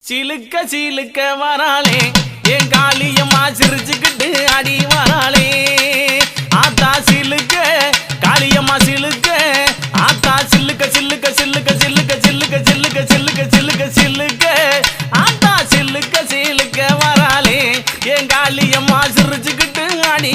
சிலுக்க சிலுக்க வராளே என் காளியம்மா சிரிச்சுக்கிட்டு அடி வராளே ஆத்தா சிலுக்க காளியம்மா சிலுக்க ஆத்தா சில்லுக்க சில்லுக்க சில்லுக்க சில்லுக்க சில்லுக்க சில்லுக்க சில்லுக்க சில்லுக்க சில்லுக்க ஆத்தா சில்லுக்க சிலுக்க வராளே என் காளியம்மா சிரிச்சுக்கிட்டு அடி